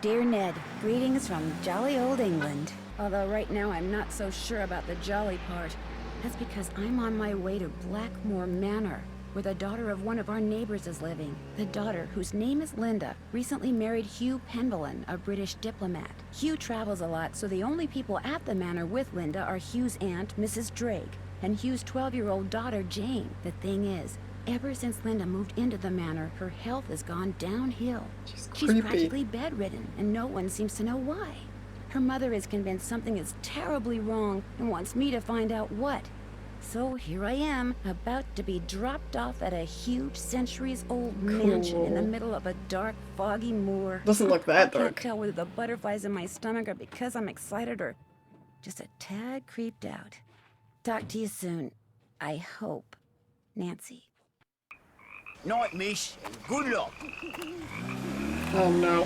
Dear Ned, greetings from jolly old England. Although right now I'm not so sure about the jolly part. That's because I'm on my way to Blackmoor Manor, where the daughter of one of our neighbors is living. The daughter, whose name is Linda, recently married Hugh Penvellyn, a British diplomat. Hugh travels a lot, so the only people at the manor with Linda are Hugh's aunt, Mrs. Drake, and Hugh's 12-year-old daughter, Jane. The thing is, ever since Linda moved into the manor, her health has gone downhill. She's practically bedridden, and no one seems to know why. Her mother is convinced something is terribly wrong and wants me to find out what. So here I am, about to be dropped off at a huge centuries-old mansion in the middle of a dark, foggy moor. Doesn't look that dark. I can't tell whether the butterflies in my stomach are because I'm excited or just a tad creeped out. Talk to you soon. I hope. Nancy. Night, miss, and good luck. Oh no.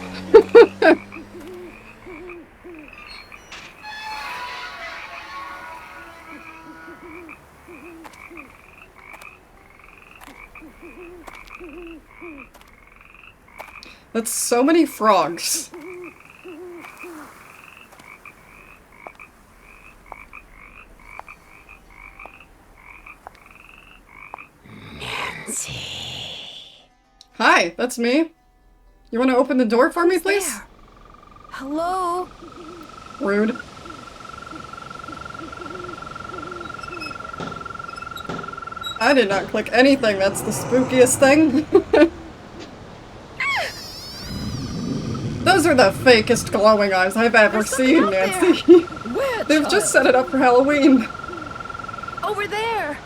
That's so many frogs. Nancy. Hi, that's me. You want to open the door for me, please? There. Hello? Rude. I did not click anything. That's the spookiest thing. Those are the fakest glowing eyes I've ever seen, Nancy. They've just set it up for Halloween. Over there!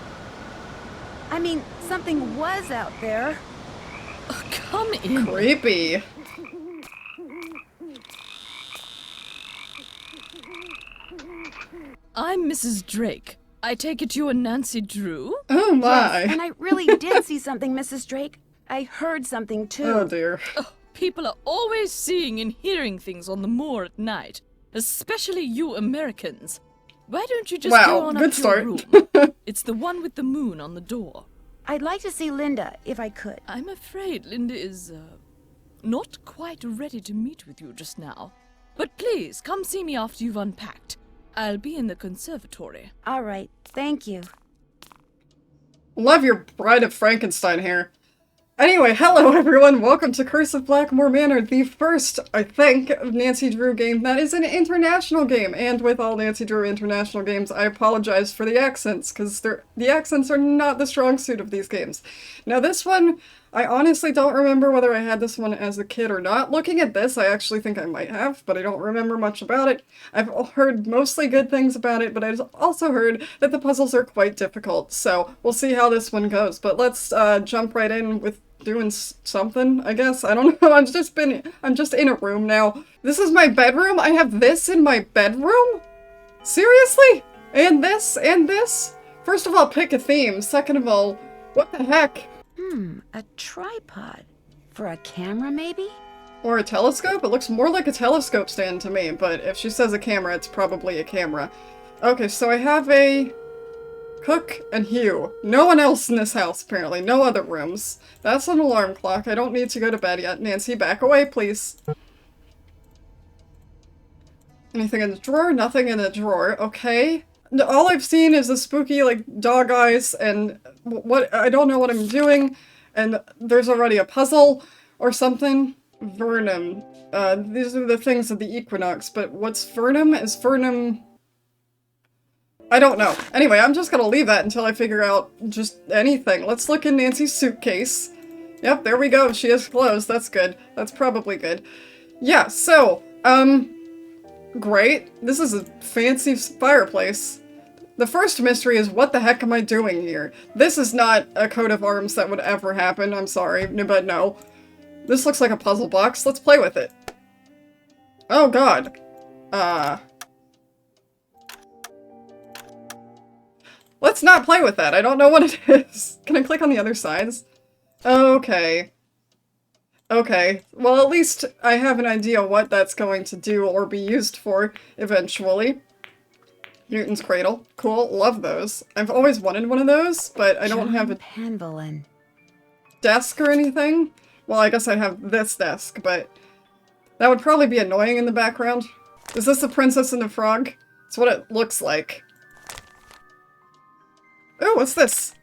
I mean, something was out there. Come in. Creepy. I'm Mrs. Drake. I take it you are Nancy Drew? Oh my. Yes, and I really did see something, Mrs. Drake. I heard something too. Oh dear. Oh, people are always seeing and hearing things on the moor at night, especially you Americans. Why don't you just go on good up to start. your room? It's the one with the moon on the door. I'd like to see Linda, if I could. I'm afraid Linda is, not quite ready to meet with you just now. But please, come see me after you've unpacked. I'll be in the conservatory. All right, thank you. Love your Bride of Frankenstein hair. Anyway, hello everyone, welcome to Curse of Blackmoor Manor, the first, I think, Nancy Drew game that is an international game. And with all Nancy Drew international games, I apologize for the accents, because the accents are not the strong suit of these games. Now this one, I honestly don't remember whether I had this one as a kid or not. Looking at this, I actually think I might have, but I don't remember much about it. I've heard mostly good things about it, but I've also heard that the puzzles are quite difficult, so we'll see how this one goes. But let's jump right in with doing something, I guess. I don't know, I'm just in a room now. This is my bedroom? I have this in my bedroom? Seriously? And this? And this? First of all, pick a theme. Second of all, what the heck? A tripod. For a camera, maybe? Or a telescope? It looks more like a telescope stand to me, but if she says a camera, it's probably a camera. Okay, so I have a Cook and Hugh. No one else in this house, apparently. No other rooms. That's an alarm clock. I don't need to go to bed yet. Nancy, back away, please. Anything in the drawer? Nothing in the drawer. Okay. All I've seen is the spooky, like, dog eyes, and what I don't know what I'm doing, and there's already a puzzle or something. Vernum. These are the things of the equinox, but what's Vernum? Is Vernum... I don't know. Anyway, I'm just gonna leave that until I figure out just anything. Let's look in Nancy's suitcase. Yep, there we go. She has clothes. That's good. That's probably good. Yeah, so, great. This is a fancy fireplace. The first mystery is, what the heck am I doing here? This is not a coat of arms that would ever happen. I'm sorry, but no. This looks like a puzzle box. Let's play with it. Oh god. Let's not play with that. I don't know what it is. Can I click on the other sides? Okay. Okay. Well, at least I have an idea what that's going to do or be used for eventually. Newton's cradle. Cool. Love those. I've always wanted one of those, but I don't have a Penvellyn. desk or anything. Well, I guess I have this desk, but That would probably be annoying in the background. Is this the Princess and the Frog? It's what it looks like. Oh, what's this?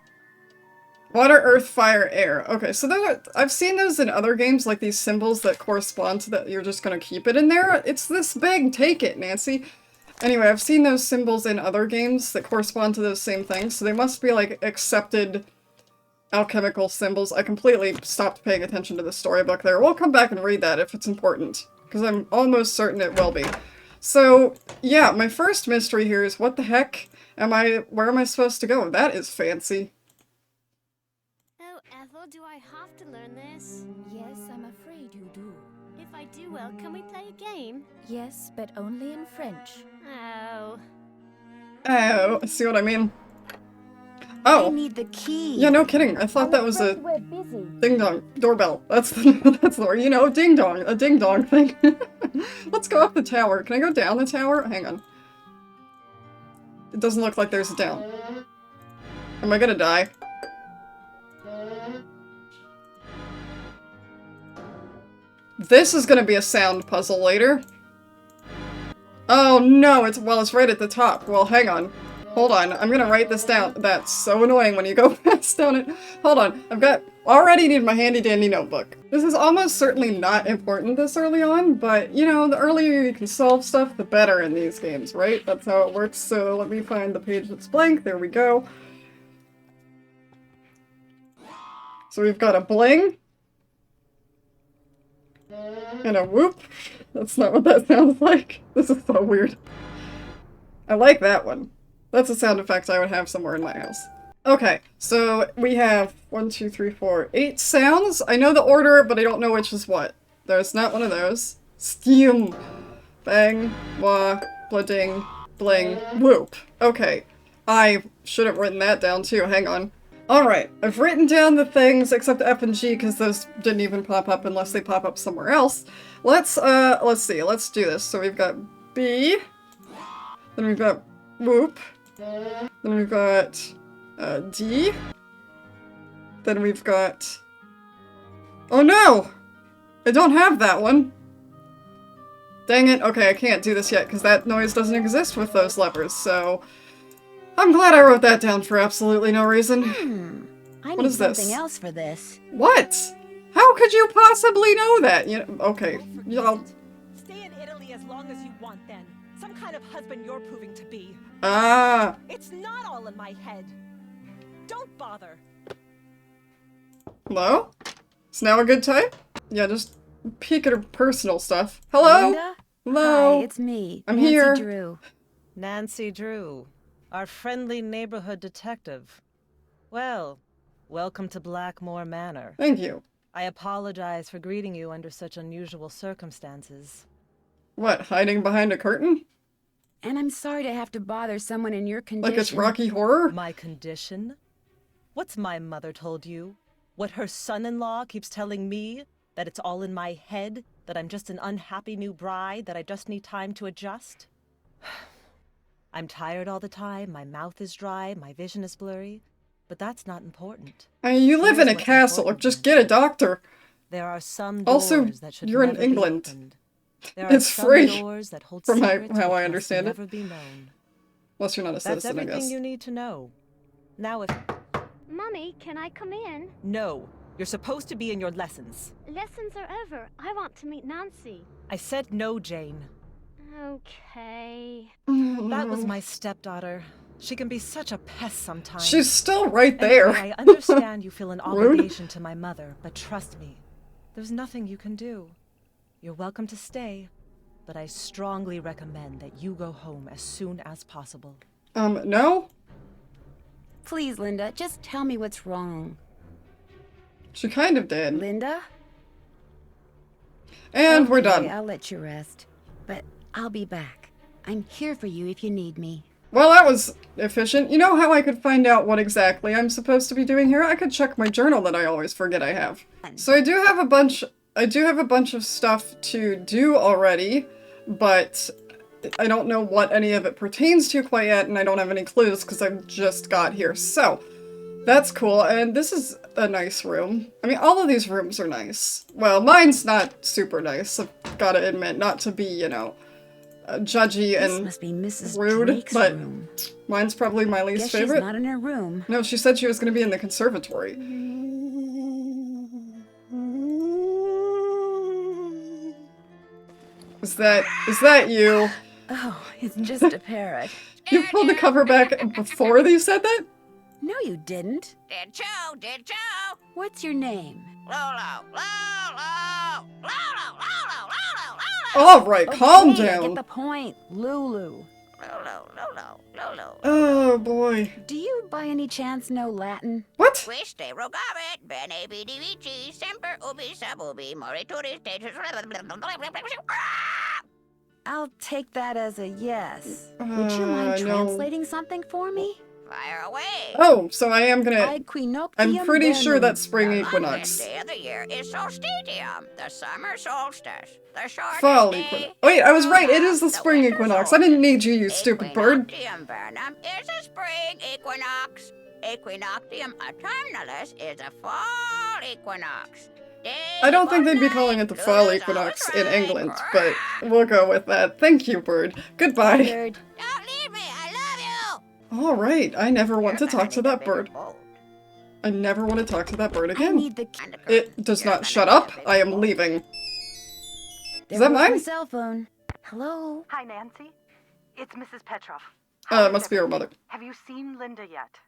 Water, earth, fire, air. Okay, so I've seen those in other games, like these symbols that correspond to that. You're just gonna keep it in there. It's this big. Take it, Nancy. Anyway, I've seen those symbols in other games that correspond to those same things, so they must be like accepted alchemical symbols. I completely stopped paying attention to the storybook there. We'll come back and read that if it's important, because I'm almost certain it will be. So, yeah, my first mystery here is what the heck where am I supposed to go? That is fancy. Oh, Ethel, do I have to learn this? Yes, I'm afraid you do. If I do well, can we play a game? Yes, but only in French. Oh. Oh, see what I mean? I Oh, need the key. yeah, no kidding. I thought that was a We're busy. ding-dong doorbell. That's the word. You know, ding-dong. A ding-dong thing. Let's go up the tower. Can I go down the tower? Hang on. It doesn't look like there's a down. Am I gonna die? This is gonna be a sound puzzle later. Oh no, it's right at the top. Well, hang on. Hold on, I'm gonna write this down. That's so annoying when you go past down it. Hold on, already need my handy dandy notebook. This is almost certainly not important this early on, but you know, the earlier you can solve stuff, the better in these games, right? That's how it works. So let me find the page that's blank. There we go. So we've got a bling. And a whoop. That's not what that sounds like. This is so weird. I like that one. That's a sound effect I would have somewhere in my house. Okay, so we have 1, 2, 3, 4, 8 sounds. I know the order, but I don't know which is what. There's not one of those. Steam. Bang. Wah. Blooding. Bling. Whoop. Okay. I should have written that down too. Hang on. Alright, I've written down the things except F and G because those didn't even pop up unless they pop up somewhere else. Let's see, let's do this. So we've got B, then we've got whoop, then we've got D, then we've got, oh no! I don't have that one. Dang it, okay, I can't do this yet because that noise doesn't exist with those levers, so I'm glad I wrote that down for absolutely no reason. I What need is this? something else for this. What? How could you possibly know that? You know, okay, y'all. Stay in Italy as long as you want then. Some kind of husband you're proving to be. Ah. It's not all in my head. Don't bother. Hello? Is now a good time? Yeah, just peek at her personal stuff. Hello? Linda? Hello? Hi, it's me. I'm Nancy here. Drew. Nancy Drew, our friendly neighborhood detective. Well, welcome to Blackmoor Manor. Thank you. I apologize for greeting you under such unusual circumstances. What, hiding behind a curtain? And I'm sorry to have to bother someone in your condition. Like it's Rocky Horror? My condition? What's my mother told you? What her son-in-law keeps telling me? That it's all in my head? That I'm just an unhappy new bride? That I just need time to adjust? I'm tired all the time, my mouth is dry, my vision is blurry. But that's not important. I mean, you live Here's in a what's castle, or important. just get a doctor. There are some doors Also, that should you're in never be England. opened. There are It's some free, doors that hold from secrets how which I must understand it. never be known. Unless you're not a That's citizen, I everything guess. you need to know. Now if... Mummy, can I come in? No, you're supposed to be in your lessons. Lessons are over. I want to meet Nancy. I said no, Jane. Okay. That was my stepdaughter. She can be such a pest sometimes. She's still right there. Anyway, I understand you feel an Rude. obligation to my mother, but trust me, there's nothing you can do. You're welcome to stay, but I strongly recommend that you go home as soon as possible. No? Please, Linda, just tell me what's wrong. She kind of did. Linda? And we're Okay, done. I'll let you rest. But I'll be back. I'm here for you if you need me. Well, that was efficient. You know how I could find out what exactly I'm supposed to be doing here? I could check my journal that I always forget I have. So I do have a bunch of stuff to do already, but I don't know what any of it pertains to quite yet, and I don't have any clues because I've just got here. So that's cool, and this is a nice room. I mean, all of these rooms are nice. Well, mine's not super nice. gotta admit, not to be, you know, judgy This and must be Mrs. rude, Drake's but room. mine's probably my least Guess favorite. she's not in her room. No, she said she was gonna be in the conservatory. Is that you? Oh, it's just a parrot. You pulled the cover back before you said that? No, you didn't. Did you? Did you? What's your name? Loulou, Loulou, Loulou, Loulou, Loulou, Alright, calm Okay, I down. get the point. Loulou. Loulou, Loulou, Loulou. Oh boy. Do you by any chance know Latin? What? Quiste rogavit, bene vidi vici, semper ubi sub ubi, morituri status. I'll take that as a yes. Would you mind no. translating something for me? Fire away. Oh, so I am gonna... Equinoctium I'm pretty sure vernum. that's spring The equinox. longest day of the year is solstitium, the summer solstice. The shortest Fall day equinox. Wait, I was right, it is the the spring winter equinox. I didn't need you, you solstice. stupid bird. Equinoctium vernum is a spring equinox. Equinoctium autumnalis is a fall equinox. I don't think they'd be calling it the fall equinox in England, but we'll go with that. Thank you, bird. Goodbye. Bird. Don't leave me, I love you! Alright, I never want to You're talk to gonna that need a bigger bird. boat. I never want to talk to that bird I again. need the... It does You're not gonna shut need a up. bigger I am boat. leaving. There that goes my mine? cell phone. Hello? Hi, Nancy. It's Mrs. Petrov. How It is must be her everything? mother. Have you seen Linda yet?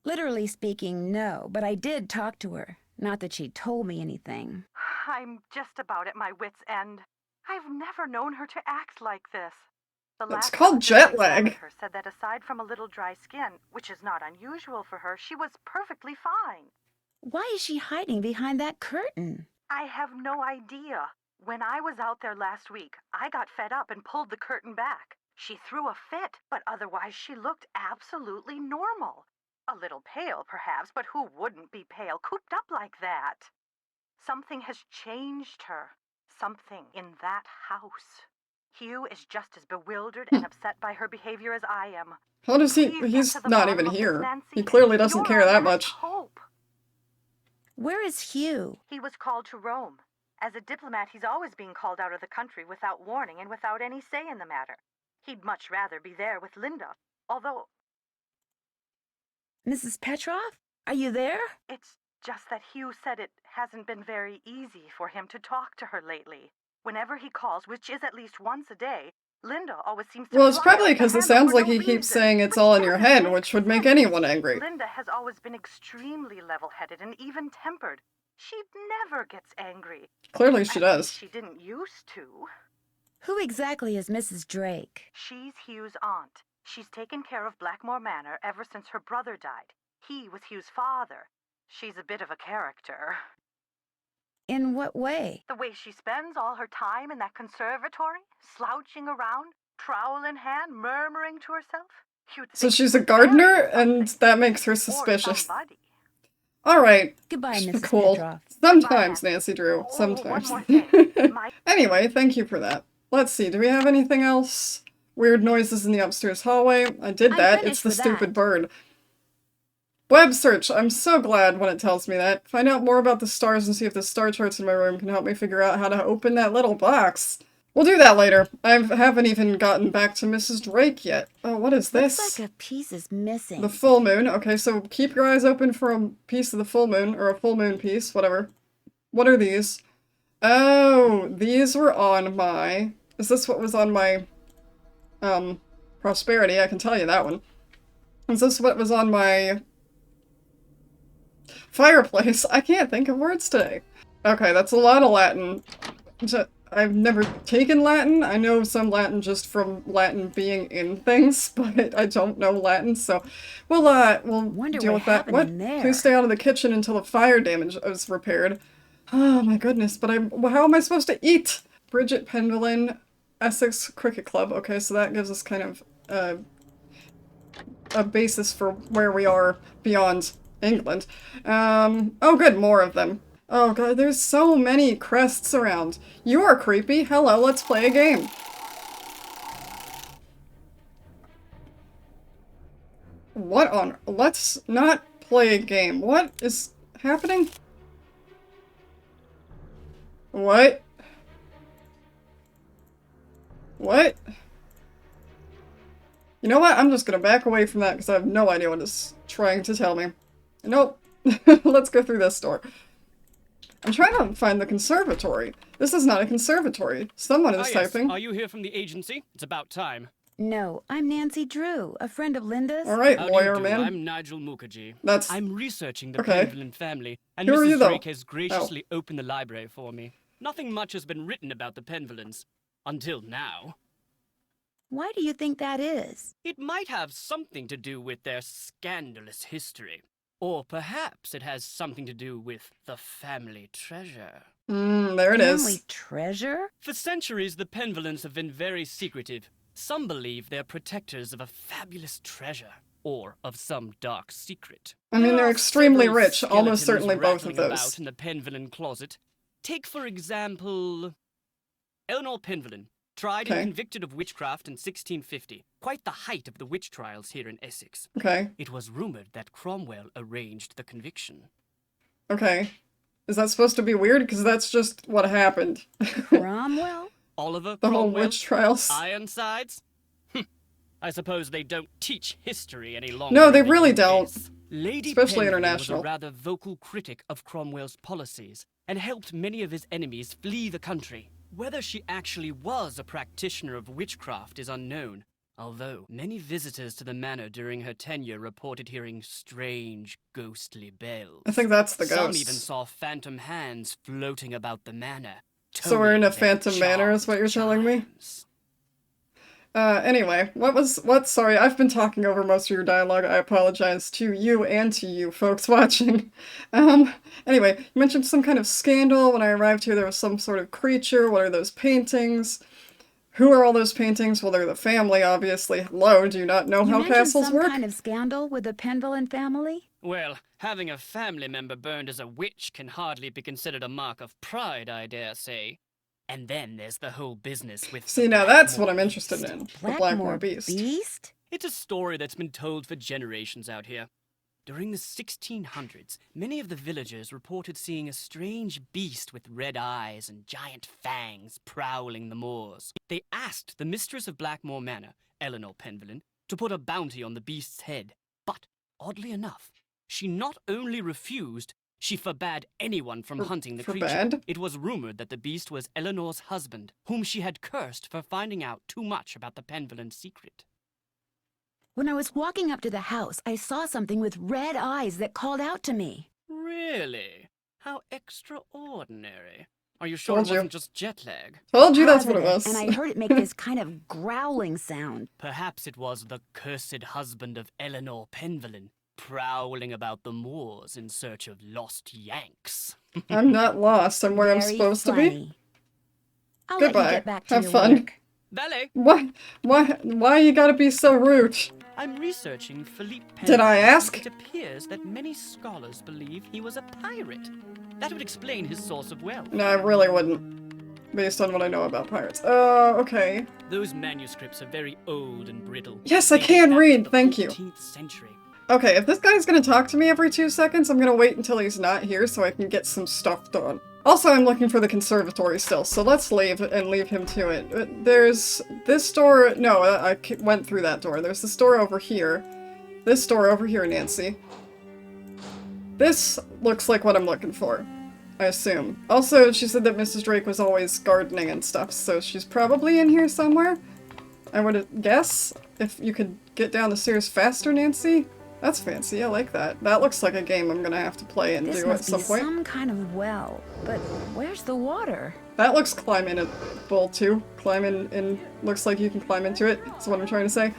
Literally speaking, no, but I did talk to her. Not that she told me anything. I'm just about at my wit's end. I've never known her to act like this. The It's last called doctor that jet lag. examined her said that aside from a little dry skin, which is not unusual for her, she was perfectly fine. Why is she hiding behind that curtain? I have no idea. When I was out there last week, I got fed up and pulled the curtain back. She threw a fit, but otherwise she looked absolutely normal. A little pale, perhaps, but who wouldn't be pale, cooped up like that? Something has changed her. Something in that house. Hugh is just as bewildered and upset by her behavior as I am. How does he... Please get He's to the not bottom even of this, here. Nancy. He clearly doesn't You're care our that last much. hope. Where is Hugh? He was called to Rome. As a diplomat, he's always being called out of the country without warning and without any say in the matter. He'd much rather be there with Linda. Although, Mrs. Petrov? Are you there? it's just that Hugh said it hasn't been very easy for him to talk to her lately. Whenever he calls, which is at least once a day, Linda always seems to Well, it's fly probably off the because it handle sounds for like no he keeps reason. saying it's Which all in your doesn't head, make which would make sense. anyone angry. Linda has always been extremely level-headed and even-tempered. She never gets angry. Clearly she At least does. she didn't used to. Who exactly is Mrs. Drake? She's Hugh's aunt. She's taken care of Blackmoor Manor ever since her brother died. He was Hugh's father. She's a bit of a character. In what way? The way she spends all her time in that conservatory, slouching around, trowel in hand, murmuring to herself. You'd So think she's she a was gardener, married to and something. that makes her Or suspicious. somebody. Alright. Goodbye, Mrs. Cool. Petrov. Sometimes, Nancy Drew. Oh, Sometimes. one more thing. My Anyway, thank you for that. Let's see, do we have anything else? Weird noises in the upstairs hallway. I did I'm that. finished It's the with stupid that. bird. Web search. I'm so glad when it tells me that. Find out more about the stars and see if the star charts in my room can help me figure out how to open that little box. We'll do that later. I haven't even gotten back to Mrs. Drake yet. Oh, what is this? Looks like a piece is missing. The full moon. Okay, so keep your eyes open for a piece of the full moon, or a full moon piece, whatever. What are these? Oh, these were on my... Is this what was on my, prosperity? I can tell you that one. Is this what was on my fireplace? I can't think of words today. Okay, that's a lot of Latin. I've never taken Latin. I know some Latin just from Latin being in things, but I don't know Latin, so we'll Wonder deal what with that. happened What? in there. Please stay out of the kitchen until the fire damage is repaired. Oh my goodness, but how am I supposed to eat? Bridget Penvellyn, Essex Cricket Club. Okay, so that gives us kind of a basis for where we are beyond England. Oh good, more of them. Oh god, there's so many crests around. You are creepy. Hello, let's play a game. What on... Let's not play a game. What is happening? What? What? You know what? I'm just gonna back away from that because I have no idea what it's trying to tell me. Nope. Let's go through this door. I'm trying to find the conservatory. This is not a conservatory. Someone is typing. Are you here from the agency? It's about time. No, I'm Nancy Drew, a friend of Linda's. Alright, How do lawyer you do? man. I'm Nigel Mukherjee. That's... I'm researching the Okay. Penvellyn family, and Who are you, Mrs. though? Drake has graciously opened the library for me. Nothing much has been written about the Penvellyns. Until now. Why do you think that is? It might have something to do with their scandalous history. Or perhaps it has something to do with the family treasure. There it Family is. treasure? For centuries, the Penvellyns have been very secretive. Some believe they're protectors of a fabulous treasure, or of some dark secret. I mean, There they're are extremely several rich. Almost skeletons certainly both of rattling those. about in the Penvellyn closet. Take, for example, Eleanor Penvellyn, tried Okay. and convicted of witchcraft in 1650. Quite the height of the witch trials here in Essex. Okay. It was rumored that Cromwell arranged the conviction. Okay. Is that supposed to be weird? Because that's just what happened. Cromwell? Oliver The whole Cromwell? witch trials. Ironsides? I suppose they don't teach history any longer. No, they in the really UK. don't. Lady Especially Penvellyn international. was a rather vocal critic of Cromwell's policies and helped many of his enemies flee the country. Whether she actually was a practitioner of witchcraft is unknown, although many visitors to the manor during her tenure reported hearing strange, ghostly bells. I think that's the Some ghost. even saw phantom hands floating about the manor. So we're in a toning their Phantom Manor is what you're telling me? chimes. Anyway, sorry, I've been talking over most of your dialogue. I apologize to you and to you folks watching. Anyway, you mentioned some kind of scandal. When I arrived here, there was some sort of creature. What are those paintings? Who are all those paintings? Well, they're the family, obviously. Hello, do you not know You how mentioned castles some work? kind of scandal with the Penvellyn family? Well, having a family member burned as a witch can hardly be considered a mark of pride, I dare say. And then there's the whole business with See, the now that's what Blackmoor I'm interested Beast. in. The Blackmoor Beast. Beast? It's a story that's been told for generations out here. During the 1600s, many of the villagers reported seeing a strange beast with red eyes and giant fangs prowling the moors. They asked the mistress of Blackmoor Manor, Eleanor Penvellyn, to put a bounty on the beast's head. But, oddly enough, she not only refused, she forbade anyone from hunting the creature. Forbade? It was rumored that the beast was Eleanor's husband, whom she had cursed for finding out too much about the Penvellyn secret. When I was walking up to the house, I saw something with red eyes that called out to me. Really? How extraordinary. Are you sure Told it you. wasn't just jet lag? Told you that's what it Positive, was. And I heard it make this kind of growling sound. Perhaps it was the cursed husband of Eleanor Penvellyn, prowling about the moors in search of lost Yanks. I'm not lost. I'm where I'm Very supposed to be. funny. I'll let Goodbye. you get back to Have your fun. work. Valet, Why you gotta be so rude? I'm researching Philippe Penvellyn. Did I ask? It appears that many scholars believe he was a pirate. That would explain his source of wealth. No, I really wouldn't. Based on what I know about pirates. Okay. Those manuscripts are very old and brittle. Yes, I They date can back to read, the thank you. 14th century. Okay, if this guy's gonna talk to me every 2 seconds, I'm gonna wait until he's not here so I can get some stuff done. Also, I'm looking for the conservatory still, so let's leave and leave him to it. There's this door. No, I went through that door. There's this door over here. This door over here, Nancy. This looks like what I'm looking for, I assume. Also, she said that Mrs. Drake was always gardening and stuff, so she's probably in here somewhere. I would guess. If you could get down the stairs faster, Nancy. That's fancy, I like that. That looks like a game I'm gonna have to play and This do at must some be point. some kind of well, but where's the water? That looks climb in a bowl too. Climb in looks like you can climb into it. That's what I'm trying to say.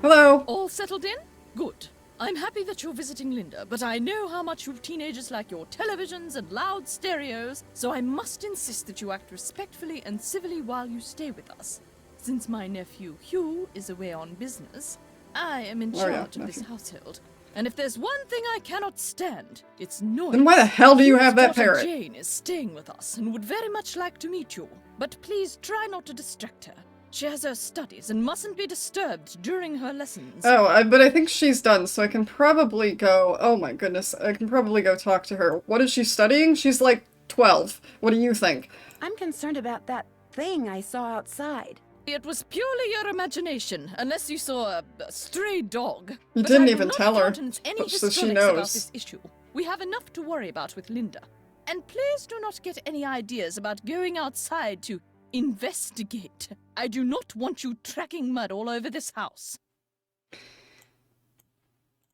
Hello! All settled in? Good. I'm happy that you're visiting Linda, but I know how much you teenagers like your televisions and loud stereos, so I must insist that you act respectfully and civilly while you stay with us. Since my nephew Hugh is away on business, I am in Oh, yeah, charge of this nephew. household. And if there's one thing I cannot stand, it's noise. Then why the hell do you Hugh's have that daughter parrot? Jane is staying with us and would very much like to meet you, but please try not to distract her. She has her studies and mustn't be disturbed during her lessons. Oh, but I think she's done, so I can probably go... Oh my goodness, I can probably go talk to her. What is she studying? She's like 12. What do you think? I'm concerned about that thing I saw outside. It was purely your imagination, unless you saw a stray dog. You But didn't I will even not tell her, countenance any so she histrionics about knows. this issue. We have enough to worry about with Linda. And please do not get any ideas about going outside to investigate. I do not want you tracking mud all over this house.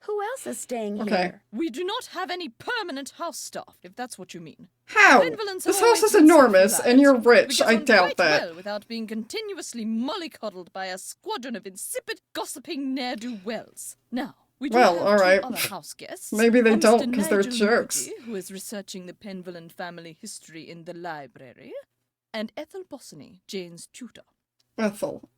Who else is staying Okay. here? We do not have any permanent house staff, if that's what you mean. How? Penvellyns have This house always is been enormous, and self-reliant. you're We rich. get I on doubt quite that. well without being continuously mollycoddled by a squadron of insipid, gossiping ne'er-do-wells. Now, we do Well, have alright. two other house guests. Maybe they Mr. don't, 'cause they're Nigel jerks. Moody, who is researching the Penvellyn family history in the library, and Ethel Bossany, Jane's tutor. Ethel.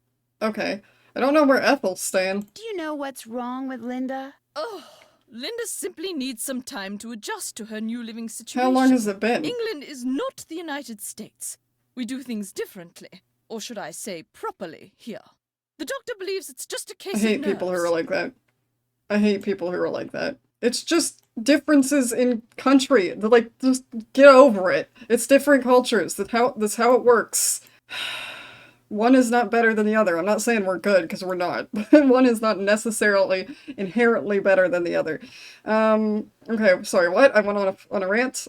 Okay. I don't know where Ethel's staying. Do you know what's wrong with Linda? Oh, Linda simply needs some time to adjust to her new living situation. How long has it been? England is not the United States. We do things differently, or should I say properly, here. The doctor believes it's just a case I of hate people who nerves. are like that. I hate people who are like that. It's just differences in country. They're like, just get over it. It's different cultures. That's how it works. One is not better than the other. I'm not saying we're good, because we're not. But one is not necessarily inherently better than the other. Okay, sorry, what? I went on a rant.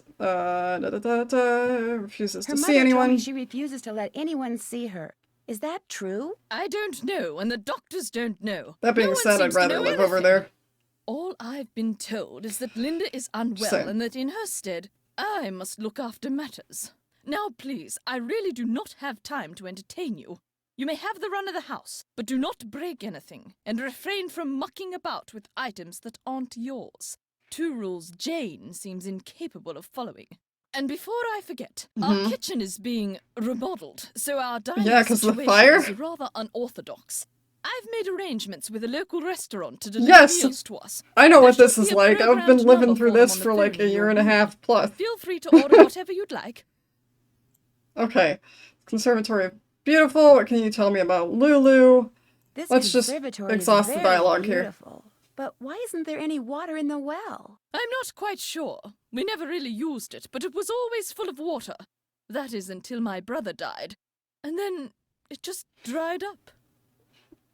Refuses Her to mother see told anyone. me she refuses to let anyone see her. Is that true? I don't know, and the doctors don't know. That being No one said, I'd seems to rather know live over anything. there. All I've been told is that Linda is unwell, Same. and that in her stead, I must look after matters. Now, please, I really do not have time to entertain you. You may have the run of the house, but do not break anything, and refrain from mucking about with items that aren't yours. 2 rules Jane seems incapable of following. And before I forget, our kitchen is being remodeled, so our dining Yeah, 'cause the situation fire? is rather unorthodox. I've made arrangements with a local restaurant to deliver Yes! meals to us. I know There what this should is be a like. I've been programmed living number through for them this on the for like phone a in year your and a room. half plus. Feel free to order whatever you'd like. Okay. Conservatory of Beautiful. What can you tell me about Loulou? This Let's just conservatory exhaust is the very dialogue here. beautiful. But why isn't there any water in the well? I'm not quite sure. We never really used it, but it was always full of water. That is until my brother died. And then it just dried up.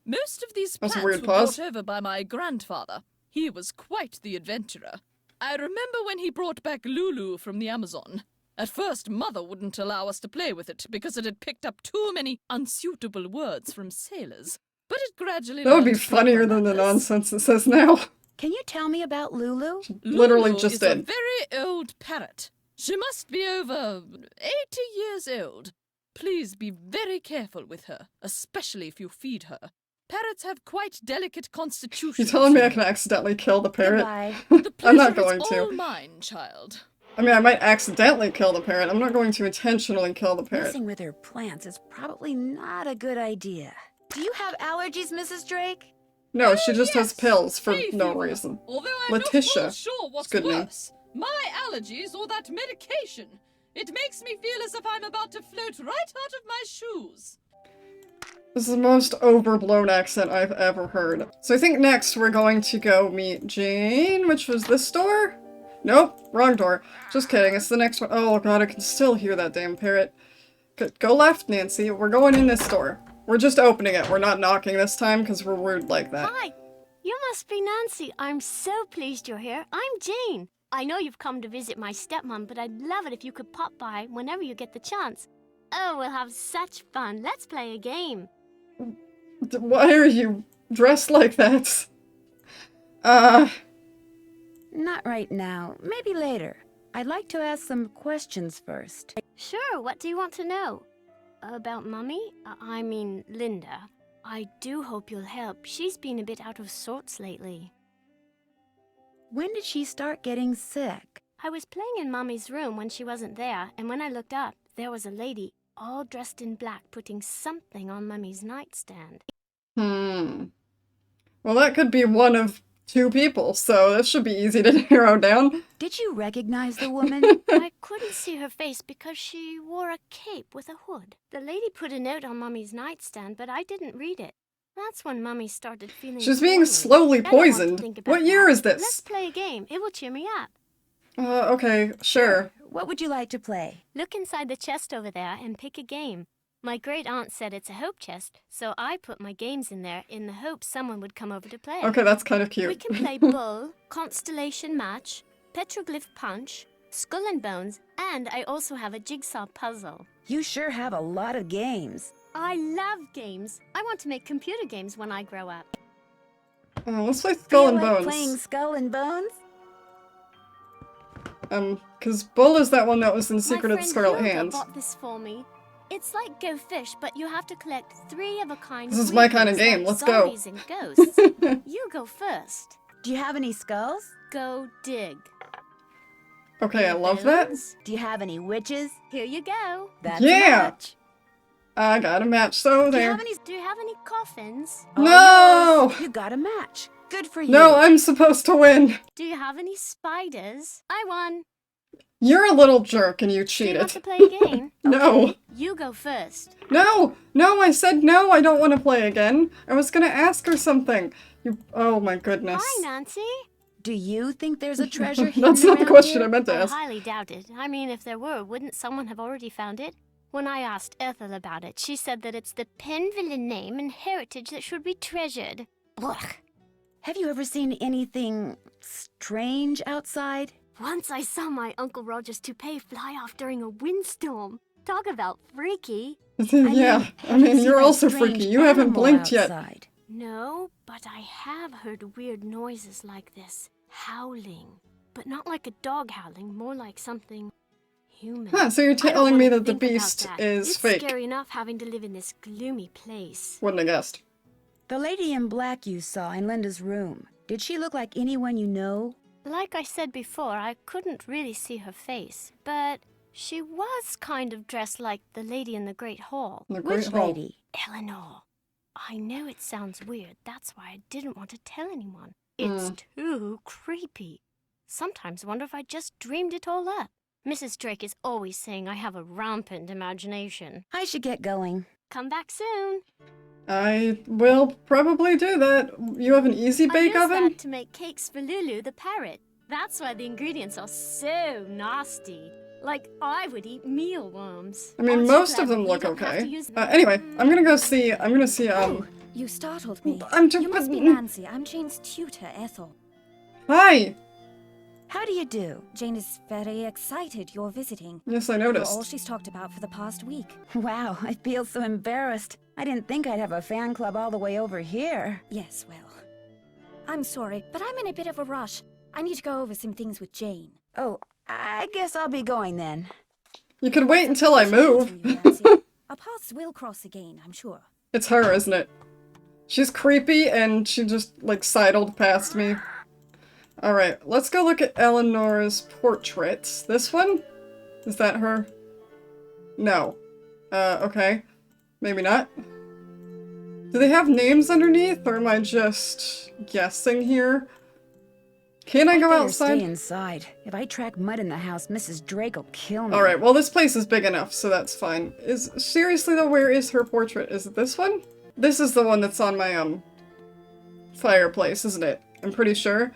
Most of these That's a plants weird were pause. brought over by my grandfather. He was quite the adventurer. I remember when he brought back Loulou from the Amazon. At first, Mother wouldn't allow us to play with it because it had picked up too many unsuitable words from sailors. But it gradually That would be learned funnier proper than the manners. nonsense it says now. Can you tell me about Loulou? Literally Loulou just is a did. very old parrot. She must be over 80 years old. Please be very careful with her, especially if you feed her. Parrots have quite delicate constitutions. You telling me I you can know. accidentally kill the parrot? Goodbye. The I'm not pleasure going is to. all mine, child. I mean, I might accidentally kill the parrot. I'm not going to intentionally kill the parrot. Messing with her plants is probably not a good idea. Do you have allergies, Mrs. Drake? No, she just has Yes, pills for hay no fever. reason. Although I'm Letitia. not real sure what's It's a good name. worse, my allergies or that medication. It makes me feel as if I'm about to float right out of my shoes. This is the most overblown accent I've ever heard. So I think next we're going to go meet Jane, which was this door? Nope, wrong door. Just kidding, it's the next one. Oh god, I can still hear that damn parrot. Go left, Nancy. We're going in this door. We're just opening it. We're not knocking this time because we're rude like that. Hi, you must be Nancy. I'm so pleased you're here. I'm Jane. I know you've come to visit my stepmom, but I'd love it if you could pop by whenever you get the chance. Oh, we'll have such fun. Let's play a game. Why are you dressed like that? Not right now. Maybe later. I'd like to ask some questions first. Sure, what do you want to know? About Mummy? I mean, Linda. I do hope you'll help. She's been a bit out of sorts lately. When did she start getting sick? I was playing in Mummy's room when she wasn't there, and when I looked up, there was a lady, all dressed in black, putting something on Mummy's nightstand. Well, that could be one of 2 people, so this should be easy to narrow down. Did you recognize the woman? I couldn't see her face because she wore a cape with a hood. The lady put a note on Mummy's nightstand, but I didn't read it. That's when Mummy started feeling She's being poorly. slowly I don't want to poisoned. think about What year that. is this? Let's play a game. It will cheer me up. Okay, sure. What would you like to play? Look inside the chest over there and pick a game. My great aunt said it's a hope chest, so I put my games in there in the hope someone would come over to play. Okay, that's kind of We cute. can play bull, constellation match, petroglyph punch, skull and bones, and I also have a jigsaw puzzle. You sure have a lot of games. I love games. I want to make computer games when I grow up. Oh, let's play Skull and Feel like Bones. playing Skull and Bones? Because Bull is that one that was in Secret My of the friend Scarlet Hilda Hand. bought this for me. It's like Go Fish, but you have to collect 3 of a kind. This is my kind of creatures game. like Let's go. zombies and ghosts. You go first. Do you have any skulls? Go dig. Okay, I love that. Villains? Do you have any witches? Here you go. That's Yeah. a match. I got a match, so Do you there. have any? Do you have any coffins? No! You got a match. Good for you. No, I'm supposed to win. Do you have any spiders? I won. You're a little jerk and you Do you want to cheated. play a game? No. You go first. No! No, I said no, I don't want to play again. I was gonna ask her something. Oh my goodness. Hi, Nancy. Do you think there's a treasure hidden That's not the around question here? I meant to I ask. highly doubt it. I mean, if there were, wouldn't someone have already found it? When I asked Ethel about it, she said that it's the Penvellyn name and heritage that should be treasured. Blech. Have you ever seen anything strange outside? Once I saw my Uncle Roger's toupee fly off during a windstorm. Talk about freaky. Yeah, I have you mean, seen you're a also strange freaky. You haven't animal blinked yet. outside? No, but I have heard weird noises like this. Howling. But not like a dog howling, more like something human. Huh, so you're I don't telling me wanna that the think about beast that. is it's fake. scary enough having to live in this gloomy place. Wouldn't have guessed. The lady in black you saw in Linda's room. Did she look like anyone you know? Like I said before, I couldn't really see her face, but she was kind of dressed like the lady in the Great Hall. The Great Which Hall. lady? Eleanor. I know it sounds weird, that's why I didn't want to tell anyone. It's too creepy. Sometimes wonder if I just dreamed it all up. Mrs. Drake is always saying I have a rampant imagination. I should get going. Come back soon. I will probably do that. You have an easy I bake used oven? that to make cakes for Loulou the parrot. That's why the ingredients are so nasty. Like I would eat mealworms. I mean, Aren't you most glad of them you look don't have okay. to use- Anyway, I'm gonna see, You startled me. I'm just- You must be Nancy. I'm Jane's tutor, Ethel. Hi! How do you do? Jane is very excited you're visiting. Yes, I You're all noticed. she's talked about for the past week. Wow, I feel so embarrassed. I didn't think I'd have a fan club all the way over here. Yes, well. I'm sorry, but I'm in a bit of a rush. I need to go over some things with Jane. Oh, I guess I'll be going then. You can wait until I move. You, Nancy. Our paths will cross again, I'm sure. It's her, isn't it? She's creepy and she just, like, sidled past me. Alright, let's go look at Eleanor's portrait. This one? Is that her? No. Okay. Maybe not. Do they have names underneath, or am I just guessing here? Can I go Better outside? Stay inside. If I track mud in the house, Mrs. Drake will kill me. Alright, well this place is big enough, so that's fine. Seriously though, where is her portrait? Is it this one? This is the one that's on my, fireplace, isn't it? I'm pretty sure.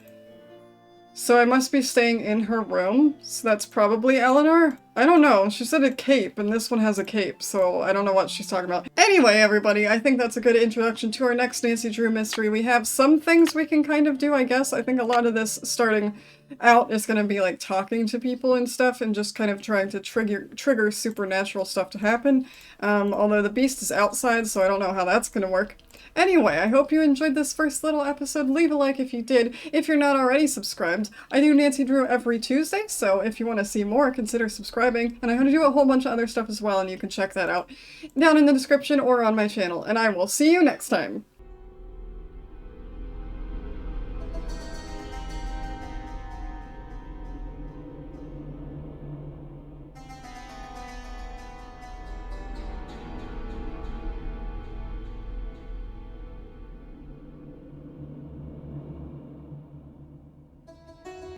So I must be staying in her room, so that's probably Eleanor? I don't know, she said a cape, and this one has a cape, so I don't know what she's talking about. Anyway, everybody, I think that's a good introduction to our next Nancy Drew mystery. We have some things we can kind of do, I guess. I think a lot of this starting out is going to be like talking to people and stuff, and just kind of trying to trigger supernatural stuff to happen. Although the beast is outside, so I don't know how that's going to work. Anyway, I hope you enjoyed this first little episode. Leave a like if you did. If you're not already subscribed, I do Nancy Drew every Tuesday, so if you want to see more, consider subscribing. And I'm going to do a whole bunch of other stuff as well, and you can check that out down in the description or on my channel. And I will see you next time.